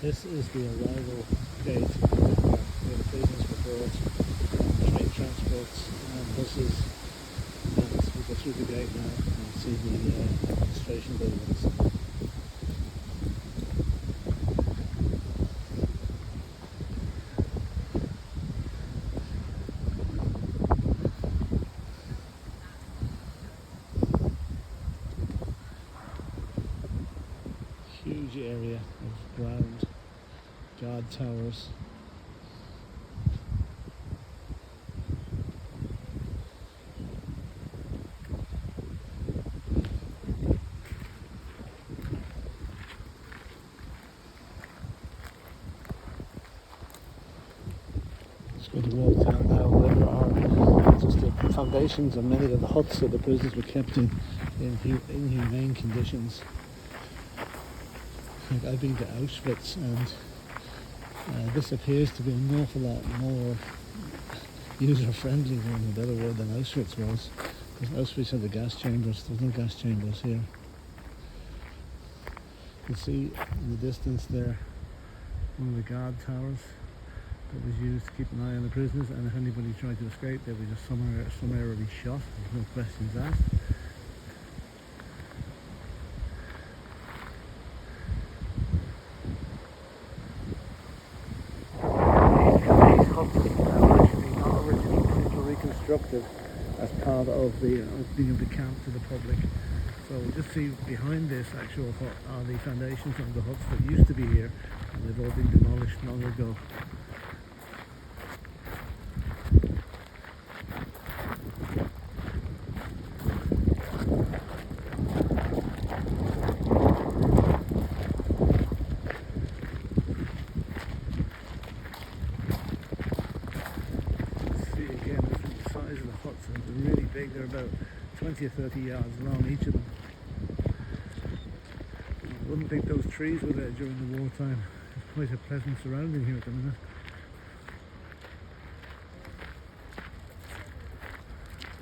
This is the arrival gate where the prisoners were brought, train transports and buses, and we go through the gate now and see the administration buildings. Huge area of ground, guard towers. Just going to walk down now where there are just the foundations of many of the huts that the prisoners were kept in inhumane conditions. I've been to Auschwitz, and this appears to be an awful lot more user-friendly, for want of a better word, than Auschwitz was. Because Auschwitz had the gas chambers. There's no gas chambers here. You can see in the distance there one of the guard towers that was used to keep an eye on the prisoners, and if anybody tried to escape, they were just summarily shot. There's no questions asked. Reconstructed as part of the opening of the camp to the public. So we'll just see behind this actual hut are the foundations of the huts that used to be here, and they've all been demolished long ago. They're really big, they're about 20 or 30 yards long, each of them. I wouldn't think those trees were there during the wartime. It's quite a pleasant surrounding here at the minute.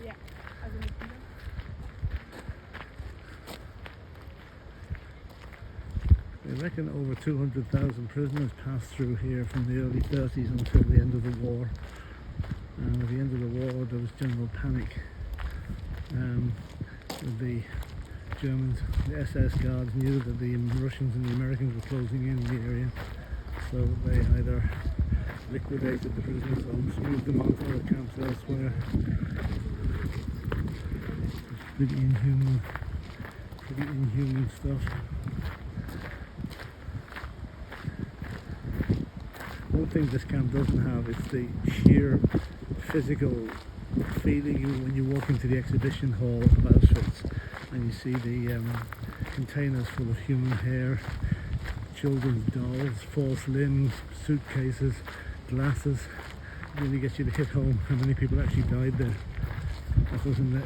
Yeah, they reckon over 200,000 prisoners passed through here from the early 30s until the end of the war. And at the end of the war there was general panic. The Germans, the SS guards knew that the Russians and the Americans were closing in the area, so they either liquidated the prisoners or moved them on to other camps elsewhere. Pretty inhuman stuff. One thing this camp doesn't have is the sheer physical feeling when you walk into the exhibition hall of Auschwitz and you see the containers full of human hair, children's dolls, false limbs, suitcases, glasses. It really gets you to hit home how many people actually died there. That was in the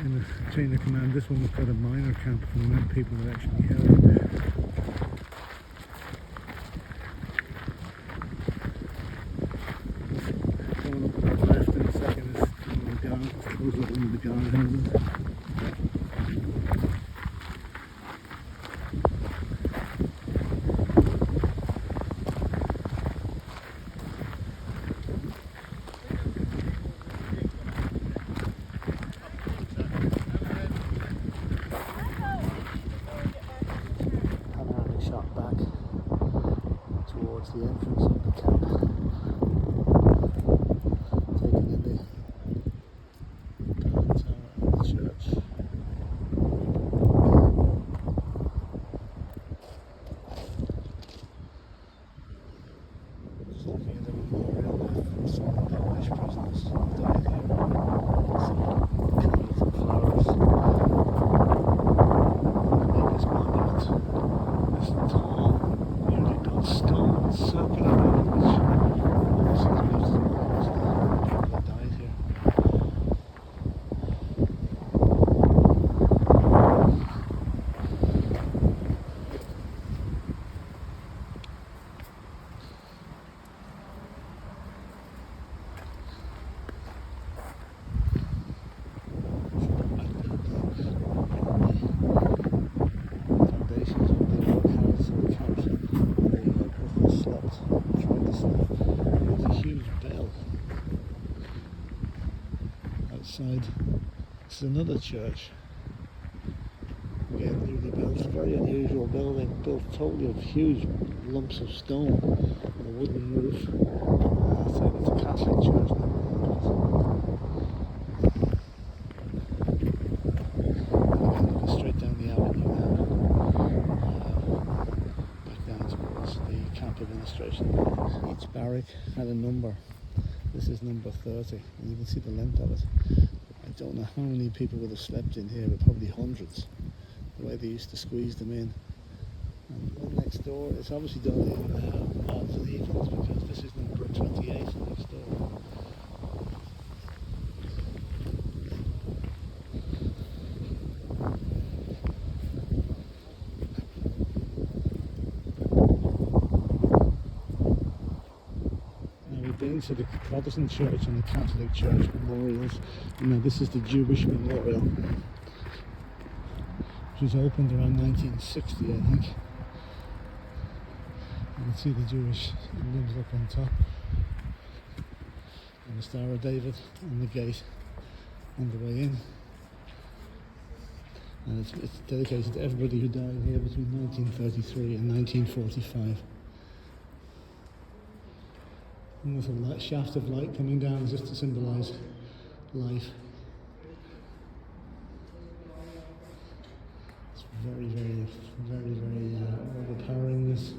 chain of command. This one was quite a minor camp for the amount of people that actually held. Coming up on the left in a second is one of the guard houses. Panoramic shot back towards the entrance of the camp, taking in the guard tower and the church. Just looking at the memorial for some of the Polish prisoners who died here. Some candles and flowers. And this monument, this tall, nearly built stone circular which almost includes the walls of the people that died here. Foundations of the workhouse and the camps, the slope. side, this is another church. Again, newly built, very unusual building, built totally of huge lumps of stone on a wooden roof. I think it's a Catholic church now. Again, looking straight down the avenue now, back down towards the camp administration. Each barrack had a number. This is number 30, and you can see the length of it. I don't know how many people would have slept in here, but probably hundreds. The way they used to squeeze them in. And the one next door is obviously done in odds and evens, because this is number 28 next door. Now we've been to the Protestant church and the Catholic church memorials. Now this is the Jewish memorial, which was opened around 1960, I think. You can see the Jewish emblems up on top, and the Star of David on the gate on the way in. And it's dedicated to everybody who died here between 1933 and 1945. And there's a shaft of light coming down just to symbolise life. It's very overpowering, this.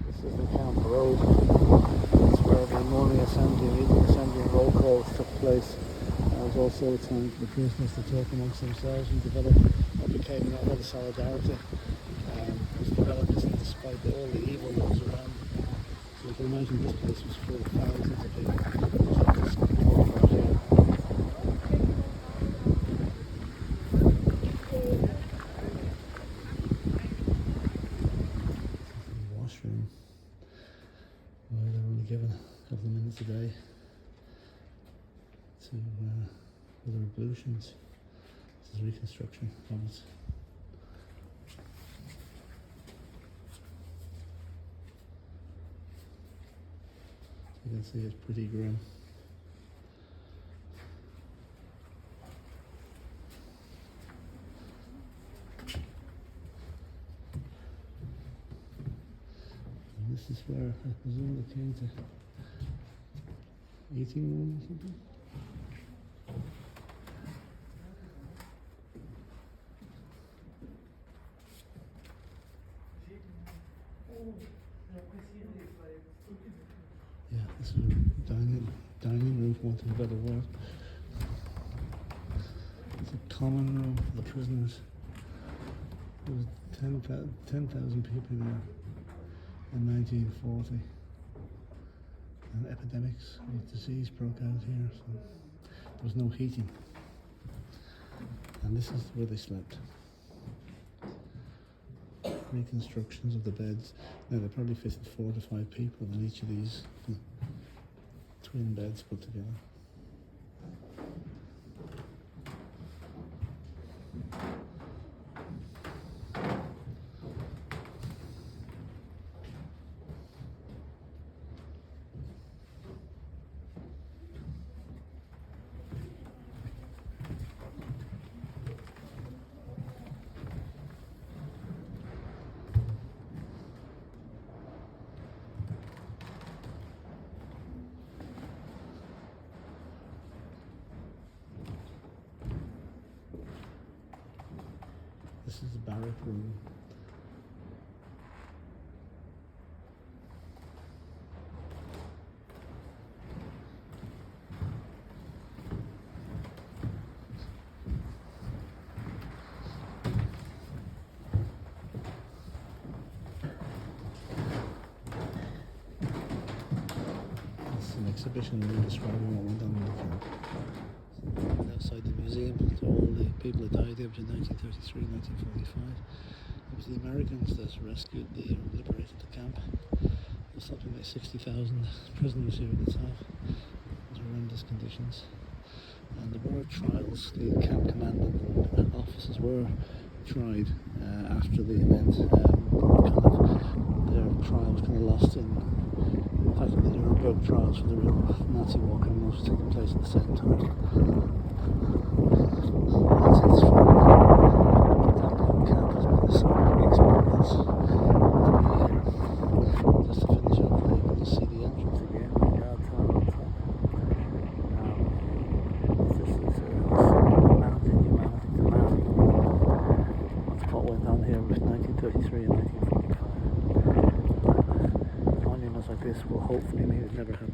This is the Camp Road. It's where the morning assembly and roll calls took place. There was also a time for the prisoners to talk amongst themselves and develop what became a lot of solidarity. It was developed despite all the evil that was around. So you can imagine this place was full of thousands of people. Washroom, where they're only given a couple of minutes a day to for their ablutions. This is reconstruction of it. You can see it's pretty grim. And this is where I presume they came to eating room or something. Yeah, this is a dining room, for want of a better word. It's a common room for the prisoners. There was 10,000 people there in 1940. And epidemics of disease broke out here, so there was no heating. And this is where they slept. Reconstructions of the beds. Now they probably fitted 4 to 5 people in each of these twin beds put together. This is the barrack room. This is an exhibition room describing what went on in the camp. Outside the museum to all the people that died there between 1933 and 1945. It was the Americans that rescued liberated the camp. There was something like 60,000 prisoners here at the top. It was horrendous conditions. And there were trials. The camp commandant and officers were tried after the event. Their trial was kind of lost in the fact that the Nuremberg trials for the real Nazi war criminals was taking place at the same time. That's it from Dachau Camp. Has been a sobering experience to be here. Just to finish off, you can just see the entrance again, the guard tower on top. It's just this mountain, you mountain to mountain. That's what went on here with 1933 and 1945. Monuments like this will hopefully mean it never happens.